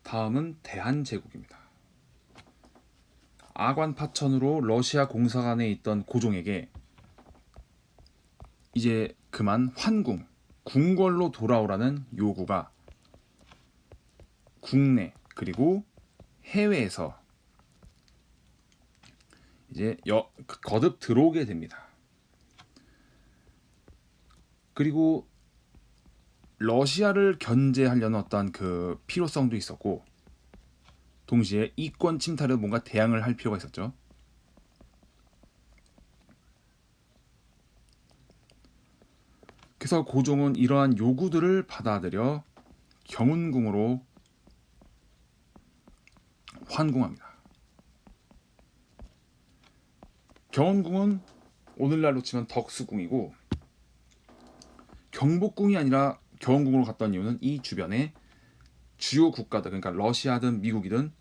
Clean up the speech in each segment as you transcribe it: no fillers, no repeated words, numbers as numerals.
다음은 대한제국입니다. 아관 파천으로 러시아 공사관에 있던 고종에게 이제 그만 환궁, 궁궐로 돌아오라는 요구가 국내 그리고 해외에서 이제 거듭 들어오게 됩니다. 그리고 러시아를 견제하려는 어떤 그 필요성도 있었고, 동시에 이권 침탈에 뭔가 대항을 할 필요가 있었죠. 그래서 고종은 이러한 요구들을 받아들여 경운궁으로 환궁합니다. 경운궁은 오늘날로 치면 덕수궁이고, 경복궁이 아니라 경운궁으로 갔던 이유는 이 주변에 주요 국가들, 그러니까 러시아든 미국이든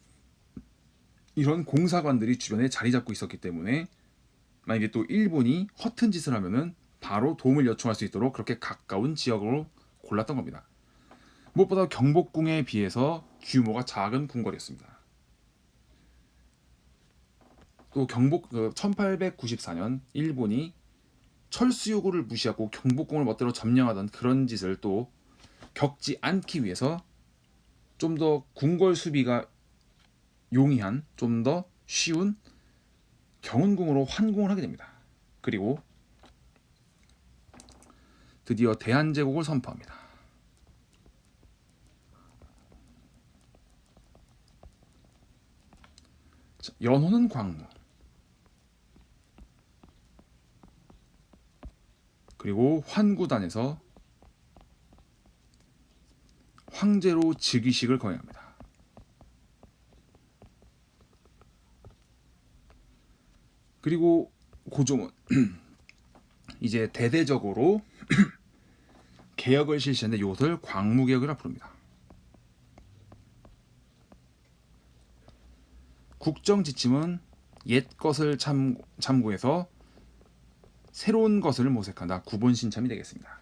이런 공사관들이 주변에 자리 잡고 있었기 때문에 만약에 또 일본이 허튼 짓을 하면은 바로 도움을 요청할 수 있도록 그렇게 가까운 지역으로 골랐던 겁니다. 무엇보다 경복궁에 비해서 규모가 작은 궁궐이었습니다. 또 1894년 일본이 철수 요구를 무시하고 경복궁을 멋대로 점령하던 그런 짓을 또 겪지 않기 위해서 좀 더 궁궐 수비가 용이한, 좀 더 쉬운 경운궁으로 환궁을 하게 됩니다. 그리고 드디어 대한제국을 선포합니다. 연호는 광무, 그리고 환구단에서 황제로 즉위식을 거행합니다. 그리고 고종은 이제 대대적으로 개혁을 실시하는데 이것을 광무개혁이라 부릅니다. 국정 지침은 옛 것을 참고해서 새로운 것을 모색한다. 구본 신참이 되겠습니다.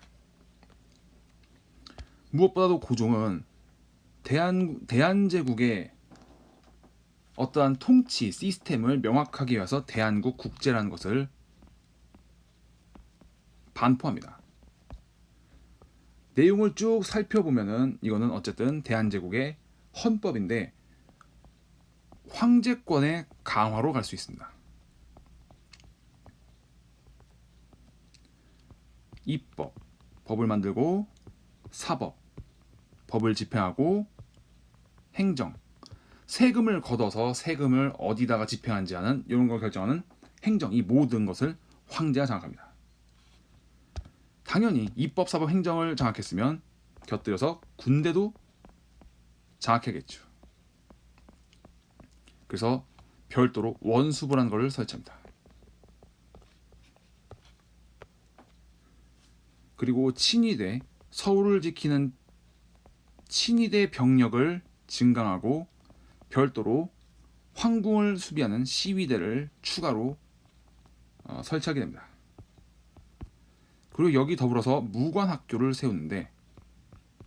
무엇보다도 고종은 대한제국의 어떠한 통치 시스템을 명확하게 위해서 대한국 국제라는 것을 반포합니다. 내용을 쭉 살펴보면은 이거는 어쨌든 대한제국의 헌법인데 황제권의 강화로 갈 수 있습니다. 입법, 법을 만들고, 사법, 법을 집행하고, 행정, 세금을 걷어서 세금을 어디다가 집행하는지 하는 이런 걸 결정하는 행정, 이 모든 것을 황제가 장악합니다. 당연히 입법, 사법, 행정을 장악했으면 곁들여서 군대도 장악해야겠죠. 그래서 별도로 원수부라는 것을 설치합니다. 그리고 친위대, 서울을 지키는 친위대 병력을 증강하고 별도로 황궁을 수비하는 시위대를 추가로 설치하게 됩니다. 그리고 여기 더불어서 무관학교를 세우는데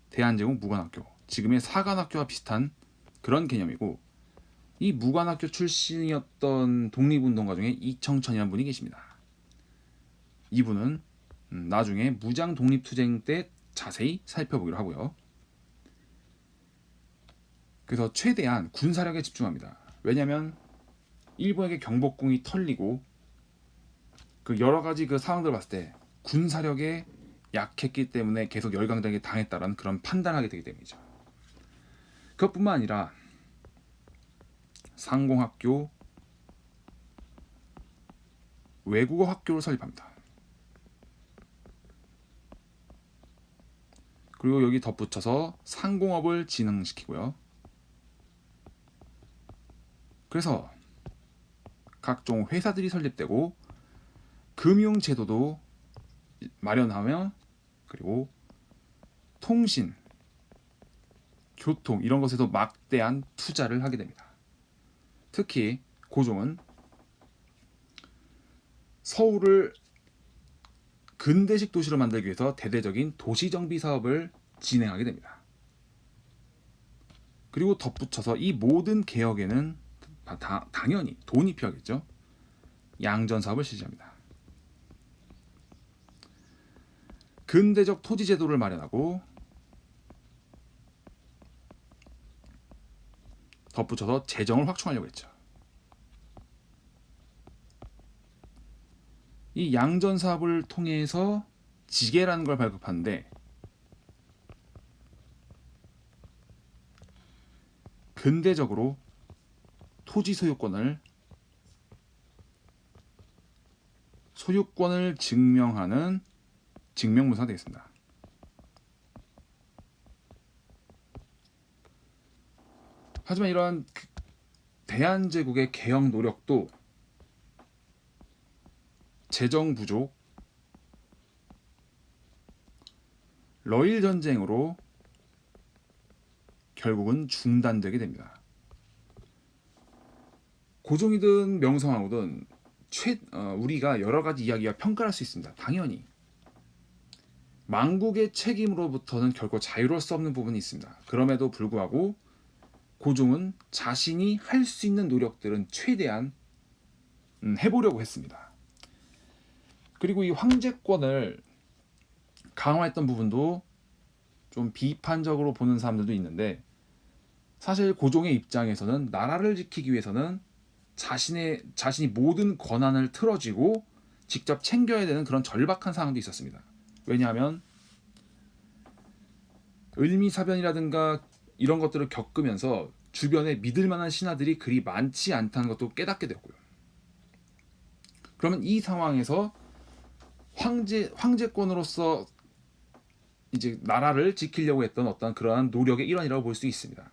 대한제국 무관학교, 지금의 사관학교와 비슷한 그런 개념이고, 이 무관학교 출신이었던 독립운동가 중에 이청천이라는 분이 계십니다. 이분은 나중에 무장 독립투쟁 때 자세히 살펴보기로 하고요. 그래서 최대한 군사력에 집중합니다. 왜냐하면 일본에게 경복궁이 털리고 그 여러 가지 그 상황들을 봤을 때 군사력에 약했기 때문에 계속 열강당에 당했다라는 그런 판단하게 되기 때문이죠. 그것뿐만 아니라 상공학교, 외국어 학교를 설립합니다. 그리고 여기 덧붙여서 상공업을 진흥시키고요. 그래서 각종 회사들이 설립되고 금융제도도 마련하며, 그리고 통신, 교통 이런 것에도 막대한 투자를 하게 됩니다. 특히 고종은 서울을 근대식 도시로 만들기 위해서 대대적인 도시정비 사업을 진행하게 됩니다. 그리고 덧붙여서 이 모든 개혁에는 당연히 돈이 필요하겠죠. 양전 사업을 실시합니다. 근대적 토지 제도를 마련하고 덧붙여서 재정을 확충하려고 했죠. 이 양전 사업을 통해서 지게라는 걸 발급하는데 근대적으로 토지 소유권을 증명하는 증명문서가 되겠습니다. 하지만 이러한 대한제국의 개혁 노력도 재정 부족, 러일 전쟁으로 결국은 중단되게 됩니다. 고종이든 명성황후든 우리가 여러 가지 이야기와 평가할 수 있습니다. 당연히 망국의 책임으로부터는 결코 자유로울 수 없는 부분이 있습니다. 그럼에도 불구하고 고종은 자신이 할 수 있는 노력들은 최대한 해보려고 했습니다. 그리고 이 황제권을 강화했던 부분도 좀 비판적으로 보는 사람들도 있는데, 사실 고종의 입장에서는 나라를 지키기 위해서는 자신이 모든 권한을 틀어쥐고 직접 챙겨야 되는 그런 절박한 상황도 있었습니다. 왜냐하면 을미사변이라든가 이런 것들을 겪으면서 주변에 믿을 만한 신하들이 그리 많지 않다는 것도 깨닫게 되었고요. 그러면 이 상황에서 황제권으로서 이제 나라를 지키려고 했던 어떤 그러한 노력의 일환이라고 볼 수 있습니다.